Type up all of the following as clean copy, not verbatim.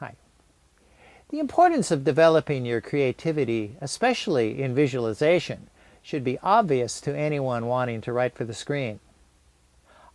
Hi. The importance of developing your creativity, especially in visualization, should be obvious to anyone wanting to write for the screen.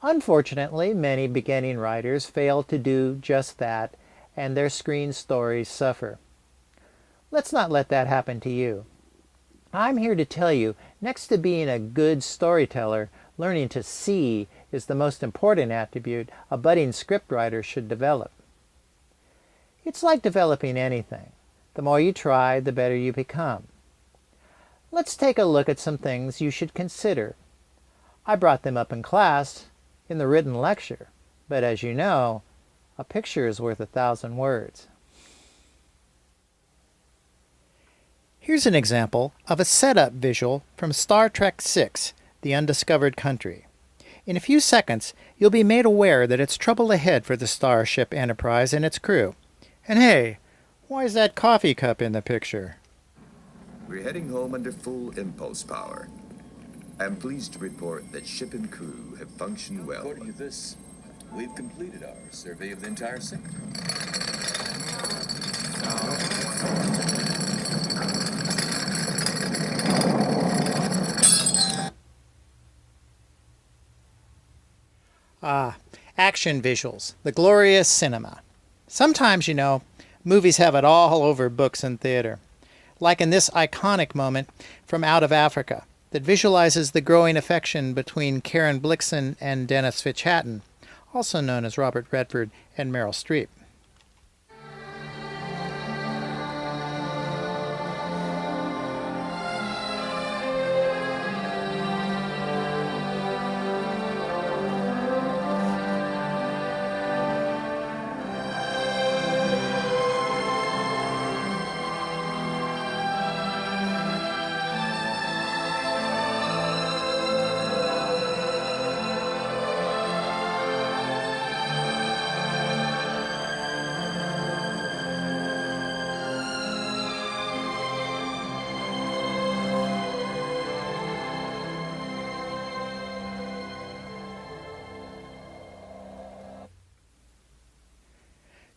Unfortunately, many beginning writers fail to do just that, and their screen stories suffer. Let's not let that happen to you. I'm here to tell you, next to being a good storyteller, learning to see is the most important attribute a budding scriptwriter should develop. It's like developing anything. The more you try, the better you become. Let's take a look at some things you should consider. I brought them up in class in the written lecture, but as you know, a picture is worth 1,000 words. Here's an example of a setup visual from Star Trek VI, The Undiscovered Country. In a few seconds, you'll be made aware that it's trouble ahead for the Starship Enterprise and its crew. And hey, why is that coffee cup in the picture? We're heading home under full impulse power. I'm pleased to report that ship and crew have functioned well. According to this, we've completed our survey of the entire sector. Action visuals, the glorious cinema. Sometimes, movies have it all over books and theater. Like in this iconic moment from Out of Africa that visualizes the growing affection between Karen Blixen and Dennis Fitch-Hatton, also known as Robert Redford and Meryl Streep.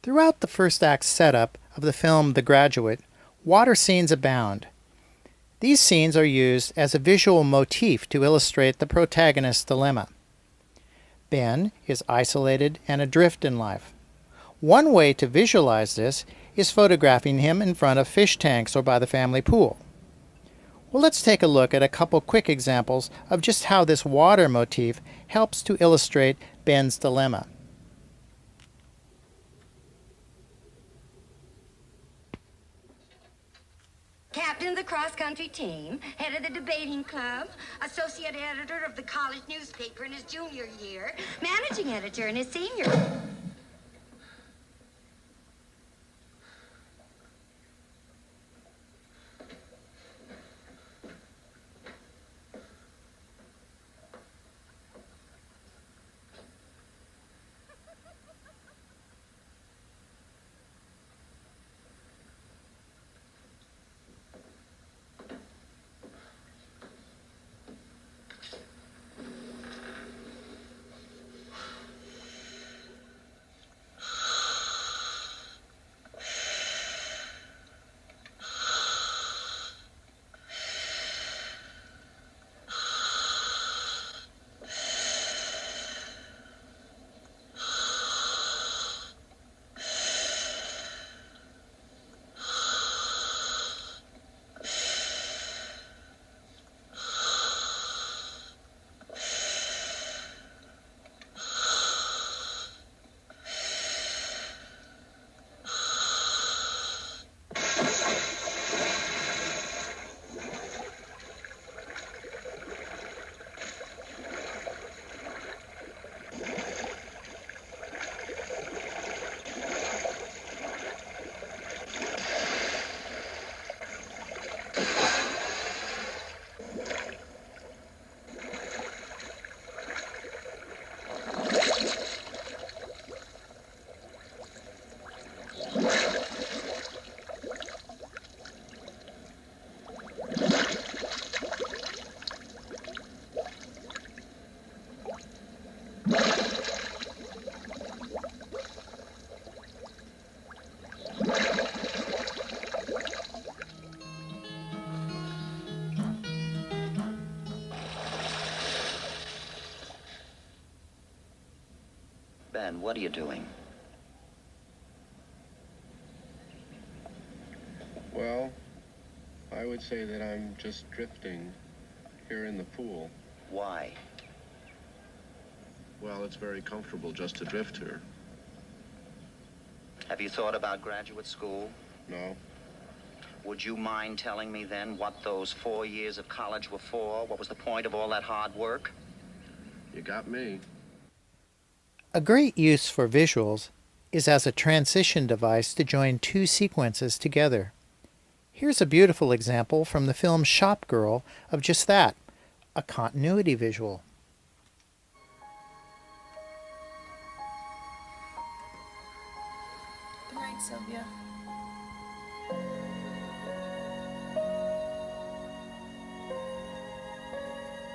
Throughout the first act setup of the film The Graduate, water scenes abound. These scenes are used as a visual motif to illustrate the protagonist's dilemma. Ben is isolated and adrift in life. One way to visualize this is photographing him in front of fish tanks or by the family pool. Well, let's take a look at a couple quick examples of just how this water motif helps to illustrate Ben's dilemma. Captain of the cross-country team, head of the debating club, associate editor of the college newspaper in his junior year, managing editor in his senior. And what are you doing? Well, I would say that I'm just drifting here in the pool. Why? Well, it's very comfortable just to drift here. Have you thought about graduate school? No? Would you mind telling me then what those 4 years of college were for? What was the point of all that hard work? You got me. A great use for visuals is as a transition device to join two sequences together. Here's a beautiful example from the film Shop Girl of just that, a continuity visual. Good night, Sylvia.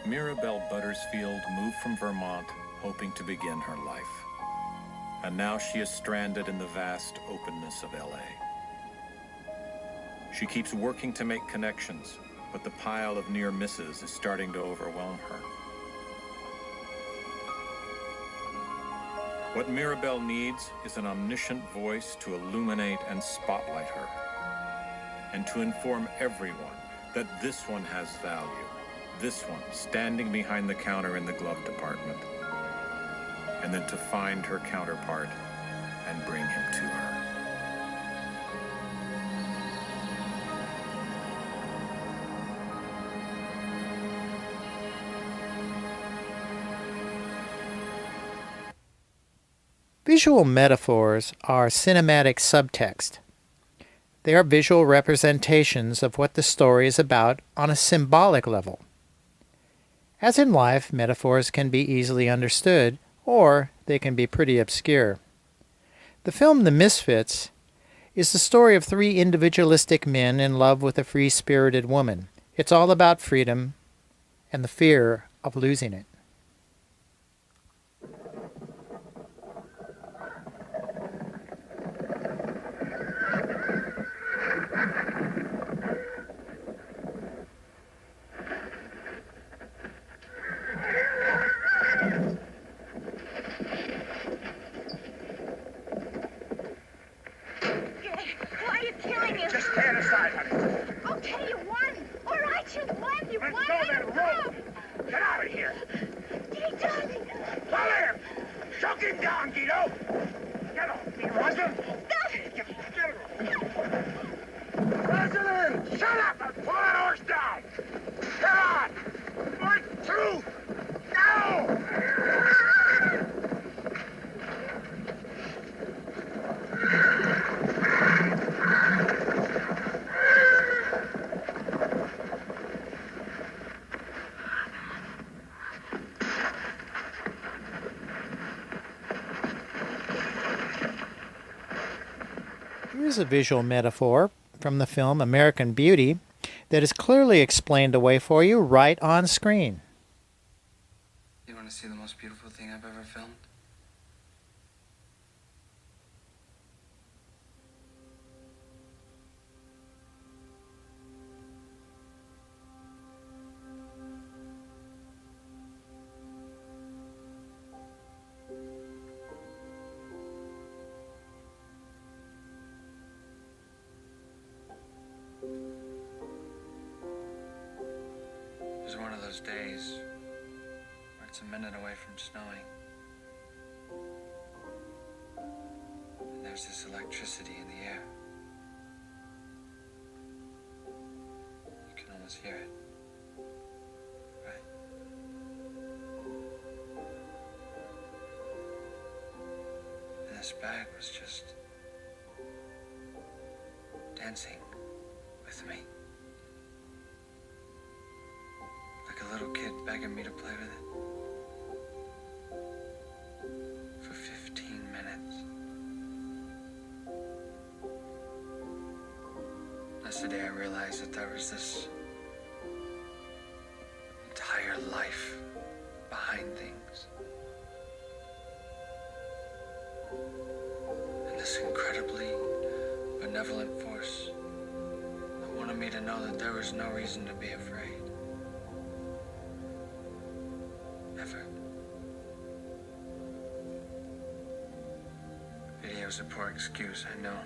Mirabelle Buttersfield moved from Vermont hoping to begin her life. And now she is stranded in the vast openness of LA. She keeps working to make connections, but the pile of near misses is starting to overwhelm her. What Mirabelle needs is an omniscient voice to illuminate and spotlight her, and to inform everyone that this one has value. This one standing behind the counter in the glove department, and then to find her counterpart and bring him to her. Visual metaphors are cinematic subtext. They are visual representations of what the story is about on a symbolic level. As in life, metaphors can be easily understood, or they can be pretty obscure. The film The Misfits is the story of three individualistic men in love with a free-spirited woman. It's all about freedom and the fear of losing it. Why are you killing him? Just stand aside, honey. Okay, you won. All right, you won. You Let won. go of that rope. Get out of here. He does it. Follow him. Choke him down, Guido. Get off me, Rosalind. Get him. Rosalind, shut up and pull that horse down. Come on. 1, 2, go. Here's a visual metaphor from the film American Beauty that is clearly explained away for you right on screen. You want to see the most beautiful thing I've ever filmed? It was one of those days where it's a minute away from snowing. And there's this electricity in the air. You can almost hear it. Right? And this bag was just dancing with me. Like a little kid begging me to play with it. For 15 minutes. That's the day I realized that there was this entire life behind things. And this incredibly benevolent force that wanted me to know that there was no reason to be afraid. Ever. was a poor excuse, I know.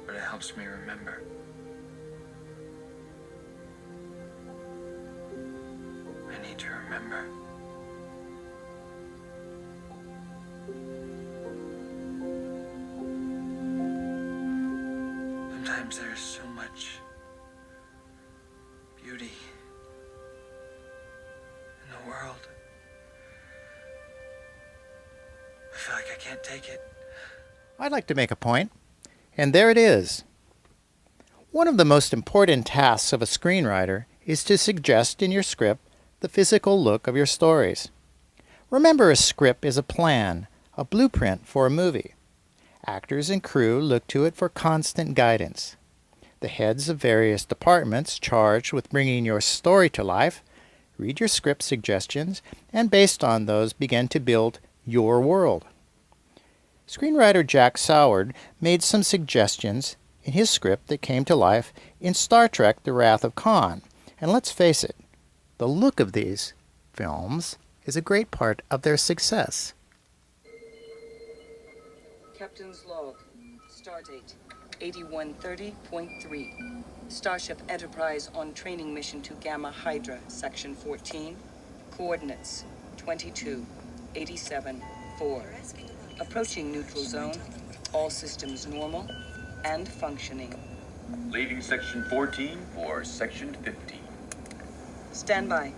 But it helps me remember. I need to remember. Sometimes there's so much beauty in the world. I feel like I can't take it. I'd like to make a point, and there it is. One of the most important tasks of a screenwriter is to suggest in your script the physical look of your stories. Remember, a script is a plan, a blueprint for a movie. Actors and crew look to it for constant guidance. The heads of various departments charged with bringing your story to life read your script suggestions and based on those begin to build your world. Screenwriter Jack Soward made some suggestions in his script that came to life in Star Trek: The Wrath of Khan. And let's face it, the look of these films is a great part of their success. Captain's log. Stardate 8130.3. Starship Enterprise on training mission to Gamma Hydra, Section 14. Coordinates 2287-4. Approaching neutral zone. All systems normal and functioning. Leaving Section 14 for Section 15. Stand by.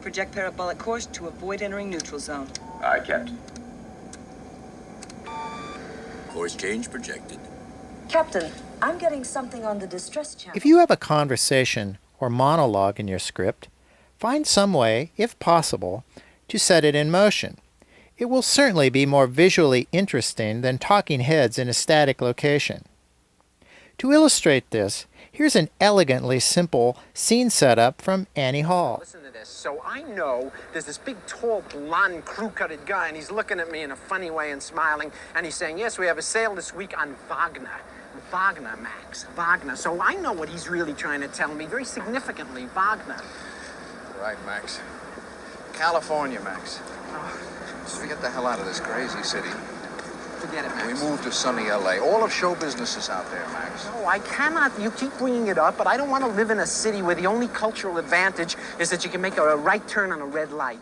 Project parabolic course to avoid entering neutral zone. Aye, Captain. Course change projected. Captain, I'm getting something on the distress channel. If you have a conversation or monologue in your script, find some way, if possible, to set it in motion. It will certainly be more visually interesting than talking heads in a static location. To illustrate this, here's an elegantly simple scene setup from Annie Hall. Listen to this. So I know there's this big, tall, blonde, crew-cutted guy, and he's looking at me in a funny way and smiling, and he's saying, yes, we have a sale this week on Wagner. Wagner, Max. Wagner. So I know what he's really trying to tell me, very significantly, Wagner. Right, Max. California, Max. Just get the hell out of this crazy city. Forget it, Max. We moved to sunny L.A. All of show business is out there, Max. No, I cannot. You keep bringing it up, but I don't want to live in a city where the only cultural advantage is that you can make a right turn on a red light.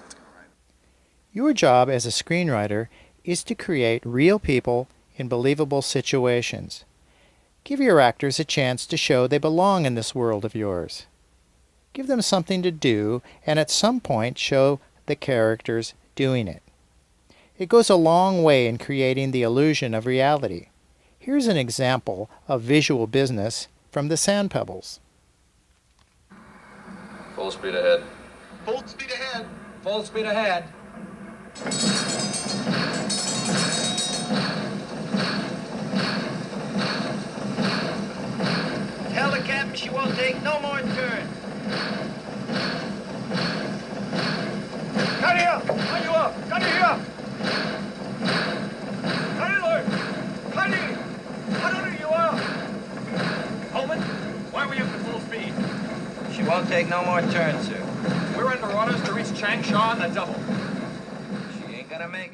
Your job as a screenwriter is to create real people in believable situations. Give your actors a chance to show they belong in this world of yours. Give them something to do, and at some point show the characters doing it. It goes a long way in creating the illusion of reality. Here's an example of visual business from the Sand Pebbles. Full speed ahead. Full speed ahead. Full speed ahead. Tell the captain she won't take no more turns. Cut here! Are you up? Cut here! Tyler! Cuddy! What are you up? Holman, why are we up to full speed? She won't take no more turns, sir. We're under orders to reach Changsha on the double. She ain't gonna make